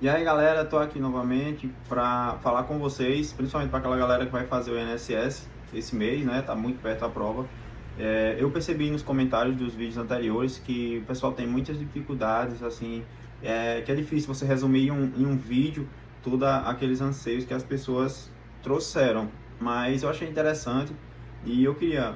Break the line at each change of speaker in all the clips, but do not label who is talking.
E aí galera, tô aqui novamente para falar com vocês, principalmente para aquela galera que vai fazer o INSS esse mês, né? Tá muito perto da prova. Eu percebi nos comentários dos vídeos anteriores que o pessoal tem muitas dificuldades, assim, que é difícil você resumir em um vídeo todos aqueles anseios que as pessoas trouxeram. Mas eu achei interessante e eu queria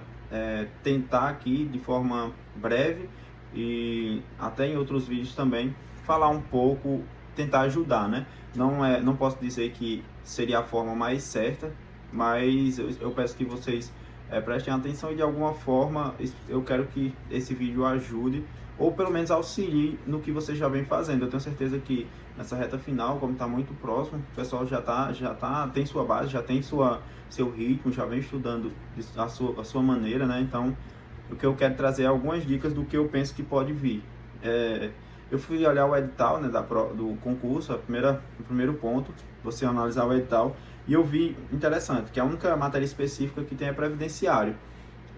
tentar aqui de forma breve e até em outros vídeos também falar um pouco, tentar ajudar, né? Não posso dizer que seria a forma mais certa, mas eu peço que vocês prestem atenção e de alguma forma eu quero que esse vídeo ajude ou pelo menos auxilie no que você já vem fazendo. Eu tenho certeza que nessa reta final, como está muito próximo, o pessoal tem sua base, já tem seu ritmo, já vem estudando a sua maneira, né? Então, o que eu quero trazer é algumas dicas do que eu penso que pode vir. Eu fui olhar o edital, né, do concurso, o primeiro ponto, você analisar o edital, e eu vi interessante, que a única matéria específica que tem é previdenciário.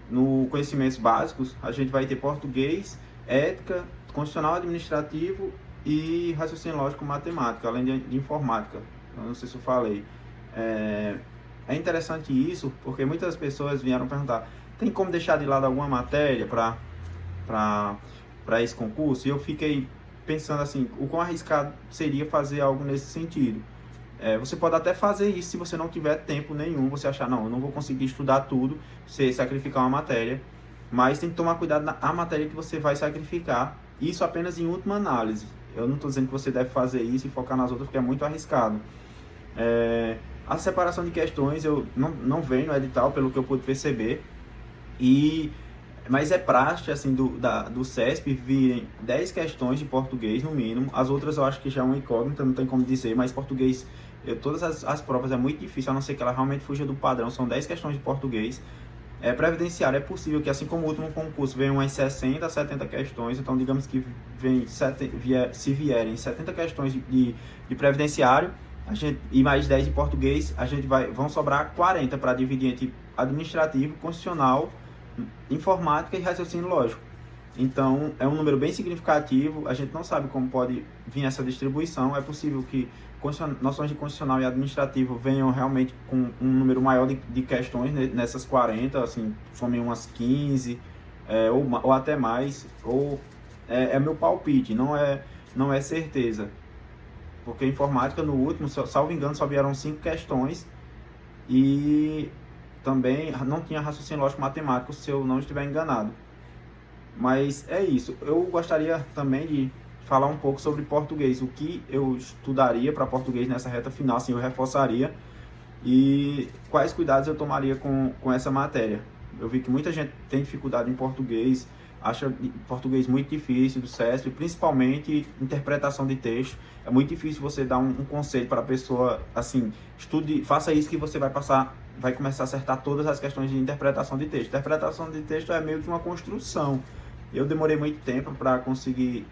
No conhecimentos básicos, a gente vai ter português, ética, constitucional administrativo e raciocínio lógico matemática, além de informática. Eu não sei se eu falei. É interessante isso, porque muitas pessoas vieram perguntar, tem como deixar de lado alguma matéria para esse concurso? E eu fiquei pensando assim, o quão arriscado seria fazer algo nesse sentido. Você pode até fazer isso se você não tiver tempo nenhum, você achar, não, eu não vou conseguir estudar tudo, você sacrificar uma matéria, mas tem que tomar cuidado na matéria que você vai sacrificar, isso apenas em última análise. Eu não estou dizendo que você deve fazer isso e focar nas outras, porque é muito arriscado. A separação de questões, eu não venho no edital, pelo que eu pude perceber, mas é praxe, assim, do CESP virem 10 questões de português, no mínimo. As outras eu acho que já é uma incógnita, não tem como dizer, mas português, todas as provas é muito difícil, a não ser que ela realmente fuja do padrão. São 10 questões de português. Previdenciário, é possível que, assim como o último concurso, venham umas 60, 70 questões. Então, digamos que se vierem 70 questões de previdenciário, e mais 10 de português, vão sobrar 40 para dividir entre administrativo, constitucional, informática e raciocínio lógico. Então, é um número bem significativo. A gente não sabe como pode vir essa distribuição. É possível que noções de constitucional e administrativo venham realmente com um número maior de questões nessas 40, assim, somem umas 15, ou até mais. É meu palpite, não é certeza. Porque informática, no último, salvo engano, só vieram 5 questões e também não tinha raciocínio lógico matemático, se eu não estiver enganado. Mas é isso. Eu gostaria também de falar um pouco sobre português, o que eu estudaria para português nessa reta final, assim, eu reforçaria, e quais cuidados eu tomaria com essa matéria. Eu vi que muita gente tem dificuldade em português, acha português muito difícil do CESP, principalmente interpretação de texto. É muito difícil você dar um conselho para a pessoa, assim, estude, faça isso que você vai começar a acertar todas as questões de interpretação de texto. Interpretação de texto é meio que uma construção. Eu demorei muito tempo para conseguir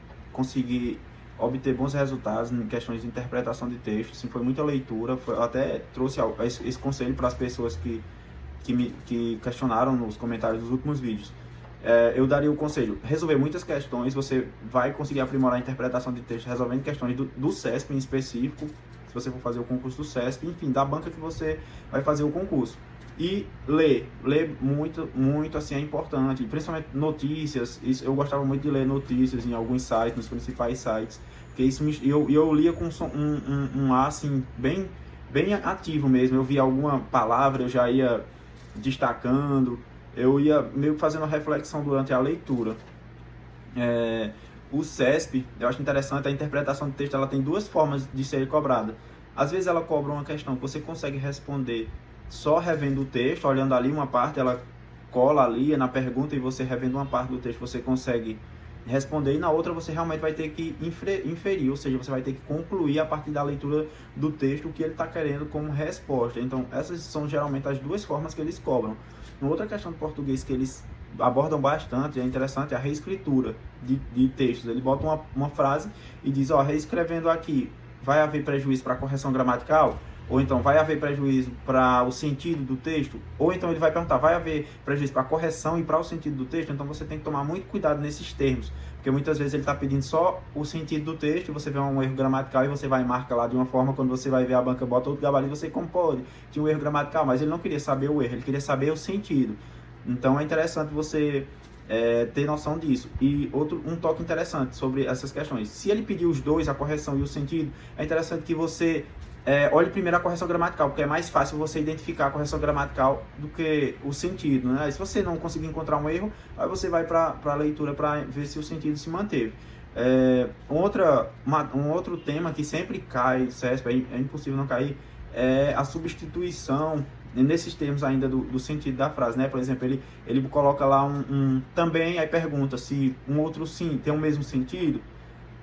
obter bons resultados em questões de interpretação de texto. Assim, foi muita leitura. Eu até trouxe esse conselho para as pessoas que questionaram nos comentários dos últimos vídeos. Eu daria o conselho, resolver muitas questões, você vai conseguir aprimorar a interpretação de texto resolvendo questões do CESP em específico, se você for fazer o concurso do CESP, enfim, da banca que você vai fazer o concurso. E ler muito, muito, assim, é importante, principalmente notícias. Eu gostava muito de ler notícias em alguns sites, nos principais sites, porque eu lia com um ar, assim, bem ativo mesmo. Eu via alguma palavra, eu já ia destacando, eu ia meio que fazendo uma reflexão durante a leitura. O CESP, eu acho interessante, a interpretação de texto, ela tem duas formas de ser cobrada. Às vezes ela cobra uma questão que você consegue responder só revendo o texto, olhando ali uma parte, ela cola ali na pergunta e você revendo uma parte do texto, você consegue responder, e na outra você realmente vai ter que inferir, ou seja, você vai ter que concluir a partir da leitura do texto o que ele está querendo como resposta. Então, essas são geralmente as duas formas que eles cobram. Uma outra questão de português que eles abordam bastante, é interessante, é a reescritura de textos. Ele bota uma frase e diz, reescrevendo aqui, vai haver prejuízo para correção gramatical? ou então vai haver prejuízo para o sentido do texto, ou então ele vai perguntar, vai haver prejuízo para a correção e para o sentido do texto. Então você tem que tomar muito cuidado nesses termos, porque muitas vezes ele está pedindo só o sentido do texto, e você vê um erro gramatical e você vai e marca lá de uma forma, quando você vai ver a banca bota outro gabarito, você como pode, tinha um erro gramatical, mas ele não queria saber o erro, ele queria saber o sentido. Então é interessante você ter noção disso. E um toque interessante sobre essas questões, se ele pedir os dois, a correção e o sentido, é interessante que você olhe primeiro a correção gramatical, porque é mais fácil você identificar a correção gramatical do que o sentido, né? Se você não conseguir encontrar um erro, aí você vai para a leitura para ver se o sentido se manteve. Um outro tema que sempre cai no CESP, é impossível não cair, é a substituição nesses termos ainda do sentido da frase, né? Por exemplo, ele coloca lá também, aí pergunta se um outro sim tem o mesmo sentido.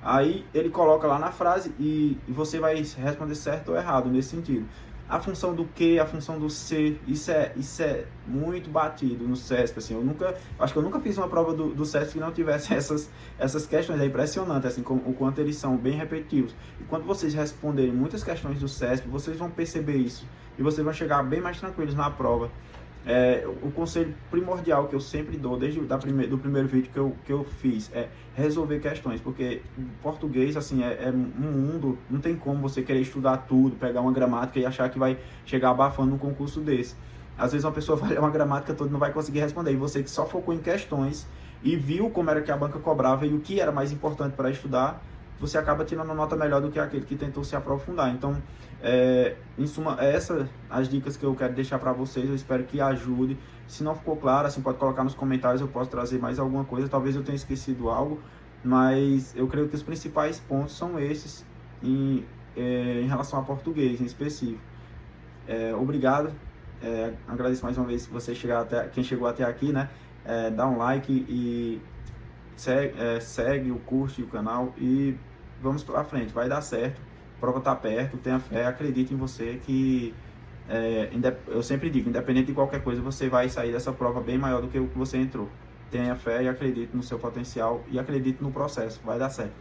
Aí ele coloca lá na frase e você vai responder certo ou errado nesse sentido. A função do que, a função do ser, isso é muito batido no CESP, assim. Acho que eu nunca fiz uma prova do CESP que não tivesse essas questões. É impressionante, assim, o quanto eles são bem repetitivos. E quando vocês responderem muitas questões do CESP, vocês vão perceber isso. E vocês vão chegar bem mais tranquilos na prova. O conselho primordial que eu sempre dou, desde do primeiro vídeo que eu fiz, é resolver questões, porque português, assim, é um mundo, não tem como você querer estudar tudo, pegar uma gramática e achar que vai chegar abafando num concurso desse. Às vezes uma pessoa vai ler uma gramática toda e não vai conseguir responder, e você que só focou em questões e viu como era que a banca cobrava e o que era mais importante para estudar, você acaba tirando uma nota melhor do que aquele que tentou se aprofundar. Então, em suma, essas as dicas que eu quero deixar para vocês. Eu espero que ajude. Se não ficou claro, assim, pode colocar nos comentários, eu posso trazer mais alguma coisa. Talvez eu tenha esquecido algo, mas eu creio que os principais pontos são esses em relação a português em específico. Obrigado. Agradeço mais uma vez quem chegou até aqui, né? Dá um like e segue, curte o canal e vamos pra frente, vai dar certo. A prova tá perto, tenha fé, acredite em você que eu sempre digo, independente de qualquer coisa, você vai sair dessa prova bem maior do que o que você entrou. Tenha fé e acredite no seu potencial e acredite no processo, vai dar certo.